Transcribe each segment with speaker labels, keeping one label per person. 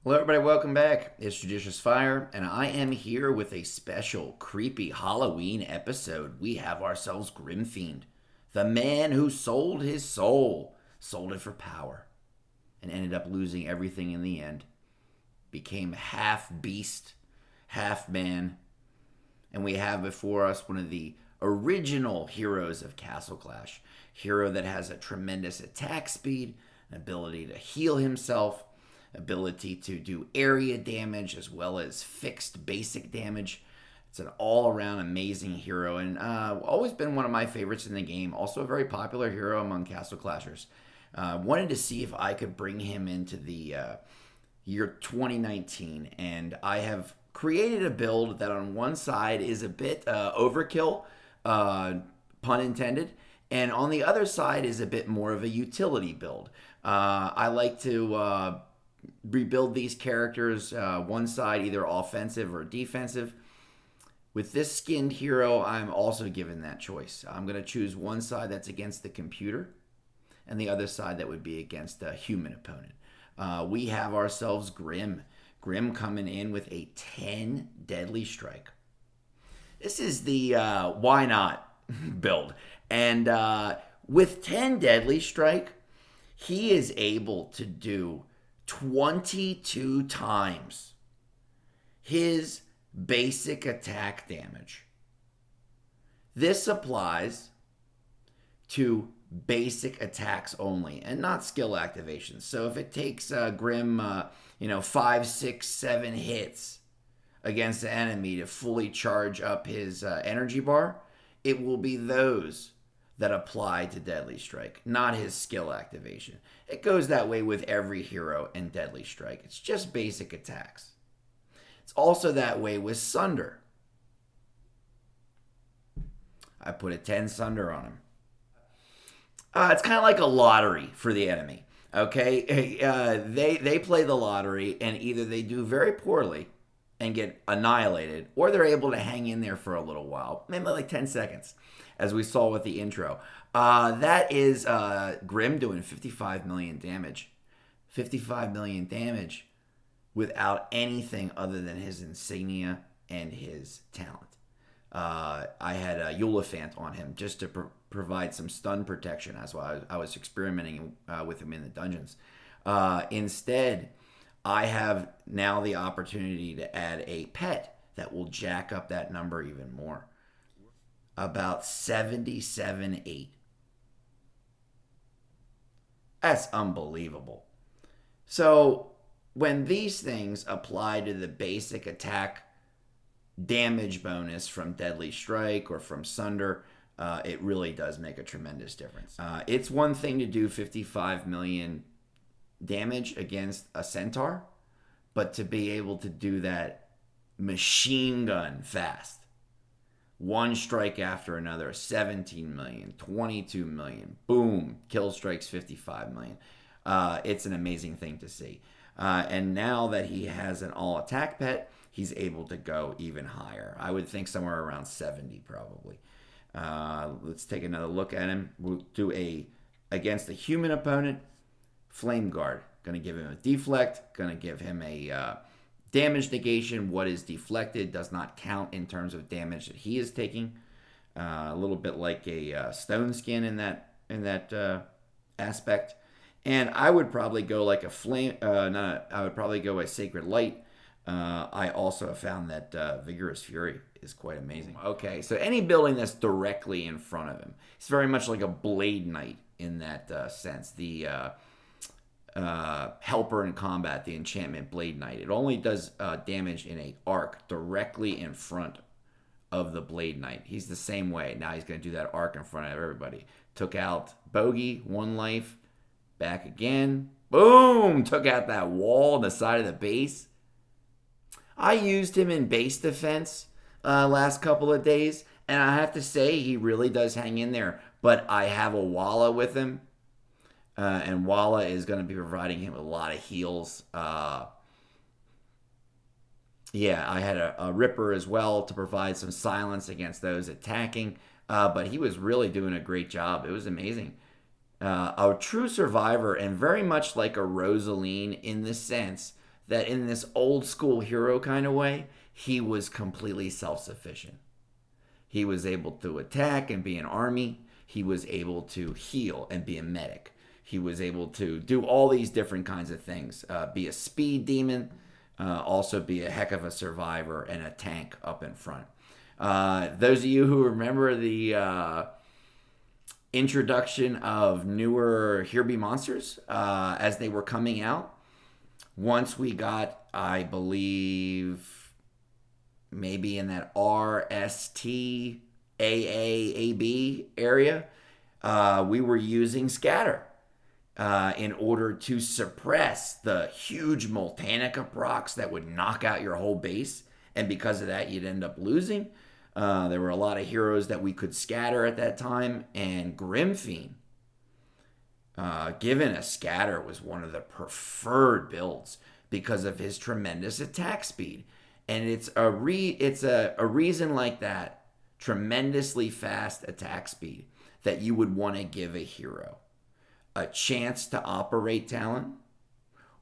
Speaker 1: Hello, everybody. Welcome back. It's JudiciousFire, and I am here with a special, creepy Halloween episode. We have ourselves Grimfiend, the man who sold his soul, sold it for power, and ended up losing everything in the end. Became half beast, half man, and we have before us one of the original heroes of Castle Clash. Hero that has a tremendous attack speed, an ability to heal himself, ability to do area damage as well as fixed basic damage. It's an all-around amazing hero, and always been one of my favorites in the game. Also a very popular hero among Castle Clashers. Wanted to see if I could bring him into the year 2019, and I have created a build that on one side is a bit overkill, pun intended, and on the other side is a bit more of a utility build. I like to rebuild these characters, one side either offensive or defensive. With this skinned hero, I'm also given that choice. I'm going to choose one side that's against the computer and the other side that would be against a human opponent. We have ourselves Grim. Grim coming in with a 10 deadly strike. This is the why not build. And with 10 deadly strike, he is able to do 22 times his basic attack damage. This applies to basic attacks only and not skill activations. So if it takes Grim, 5, 6, 7 hits against the enemy to fully charge up his energy bar, it will be those that apply to Deadly Strike, not his skill activation. It goes that way with every hero in Deadly Strike. It's just basic attacks. It's also that way with Sunder. I put a 10 Sunder on him. It's kind of like a lottery for the enemy. Okay, they play the lottery, and either they do very poorly and get annihilated, or they're able to hang in there for a little while, maybe like 10 seconds, as we saw with the intro. That is Grim doing 55 million damage. 55 million damage without anything other than his insignia and his talent. I had a Eulifant on him just to provide some stun protection as well. I was experimenting with him in the dungeons. Instead, I have now the opportunity to add a pet that will jack up that number even more. About 77.8. That's unbelievable. So when these things apply to the basic attack damage bonus from Deadly Strike or from Sunder, it really does make a tremendous difference. It's one thing to do 55 million damage against a centaur, but to be able to do that machine gun fast, one strike after another, 17 million, 22 million, boom, kill strikes 55 million. It's an amazing thing to see. And now that he has an all attack pet, he's able to go even higher. I would think somewhere around 70 probably. Let's take another look at him. We'll do against a human opponent. Flame Guard. Going to give him a deflect. Going to give him a damage negation. What is deflected does not count in terms of damage that he is taking. A little bit like a stone skin in that aspect. And I would probably go like a flame. I would probably go a Sacred Light. I also have found that Vigorous Fury is quite amazing. Okay, so any building that's directly in front of him, it's very much like a Blade Knight in that sense. The helper in combat, the enchantment Blade Knight. It only does damage in a arc directly in front of the Blade Knight. He's the same way. Now he's going to do that arc in front of everybody. Took out Bogey, 1 life. Back again. Boom! Took out that wall on the side of the base. I used him in base defense last couple of days, and I have to say he really does hang in there. But I have a Walla with him, and Walla is going to be providing him a lot of heals. I had a Ripper as well to provide some silence against those attacking, but he was really doing a great job. It was amazing. A true survivor, and very much like a Rosaline in the sense that in this old school hero kind of way, he was completely self-sufficient. He was able to attack and be an army. He was able to heal and be a medic. He was able to do all these different kinds of things. Be a speed demon, also be a heck of a survivor and a tank up in front. Those of you who remember the introduction of newer Here Be Monsters as they were coming out, once we got, I believe, maybe in that RST AAAB area, we were using scatter in order to suppress the huge Multanica procs that would knock out your whole base, and because of that you'd end up losing. There were a lot of heroes that we could scatter at that time, and Grimfiend, given a scatter, was one of the preferred builds because of his tremendous attack speed. And it's a reason like that, tremendously fast attack speed, that you would want to give a hero a chance to operate talent,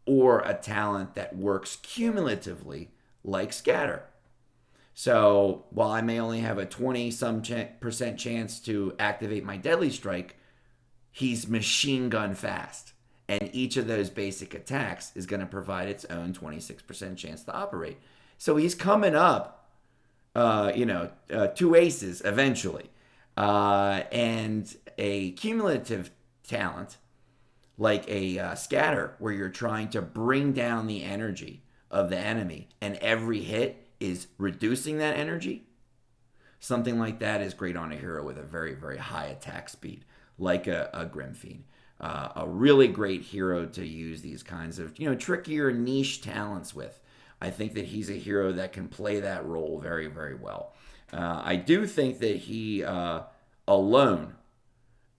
Speaker 1: or a talent that works cumulatively like scatter. So while I may only have a 20% chance to activate my deadly strike, he's machine gun fast. And each of those basic attacks is going to provide its own 26% chance to operate. So he's coming up, 2 aces eventually. And a cumulative talent like a scatter, where you're trying to bring down the energy of the enemy and every hit is reducing that energy. Something like that is great on a hero with a very, very high attack speed, like a Grimfiend. A really great hero to use these kinds of trickier niche talents with. I think that he's a hero that can play that role very, very well. I do think that he alone,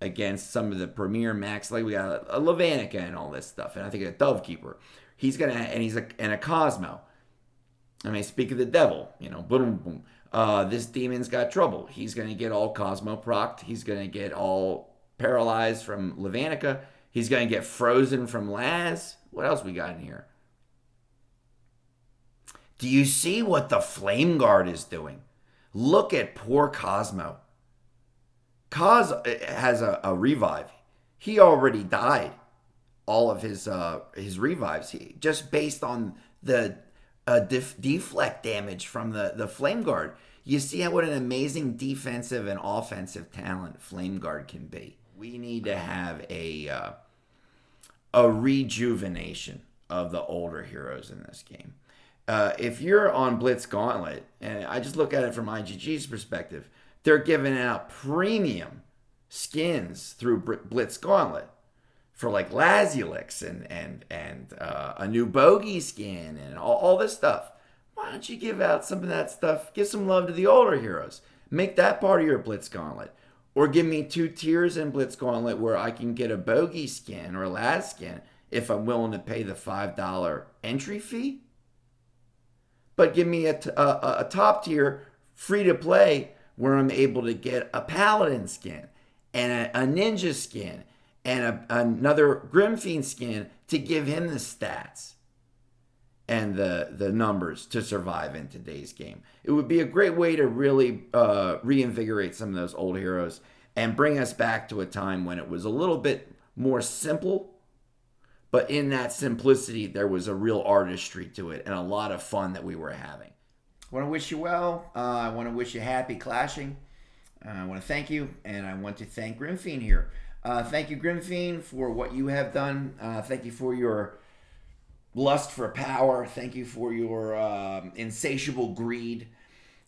Speaker 1: against some of the premier max, like we got a Levanica and all this stuff, and I think a Dovekeeper, he's a Cosmo. I mean, speak of the devil, boom, boom. This demon's got trouble. He's going to get all Cosmo procced. He's going to get all paralyzed from Levanica. He's going to get frozen from Laz. What else we got in here? Do you see what the Flame Guard is doing? Look at poor Cosmo. Cos has a revive. He already died. All of his revives, just based on the deflect damage from the Flame Guard. You see what an amazing defensive and offensive talent Flame Guard can be. We need to have a rejuvenation of the older heroes in this game. If you're on Blitz Gauntlet, and I just look at it from IGG's perspective, they're giving out premium skins through Blitz Gauntlet for like Lazulix and a new Bogey skin and all this stuff. Why don't you give out some of that stuff? Give some love to the older heroes. Make that part of your Blitz Gauntlet. Or give me 2 tiers in Blitz Gauntlet where I can get a Bogey skin or a Laz skin if I'm willing to pay the $5 entry fee. But give me a top tier free to play where I'm able to get a Paladin skin and a Ninja skin and another Grimfiend skin to give him the stats and the numbers to survive in today's game. It would be a great way to really reinvigorate some of those old heroes and bring us back to a time when it was a little bit more simple, but in that simplicity, there was a real artistry to it and a lot of fun that we were having. I want to wish you well. I want to wish you happy clashing. I want to thank you, and I want to thank Grimfiend here. Thank you, Grimfiend, for what you have done. Thank you for your lust for power. Thank you for your insatiable greed.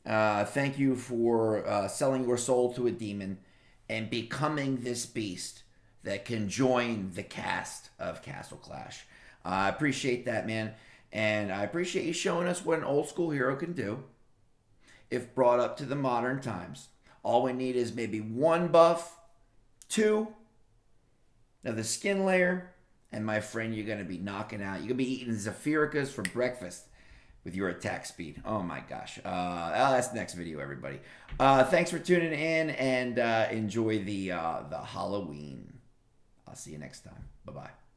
Speaker 1: Thank you for selling your soul to a demon and becoming this beast that can join the cast of Castle Clash. I appreciate that, man. And I appreciate you showing us what an old school hero can do if brought up to the modern times. All we need is maybe 1 buff, 2, now the skin layer, and my friend, you're going to be knocking out. You're going to be eating Zephyricas for breakfast with your attack speed. Oh my gosh. That's the next video, everybody. Thanks for tuning in, and enjoy the Halloween. I'll see you next time. Bye-bye.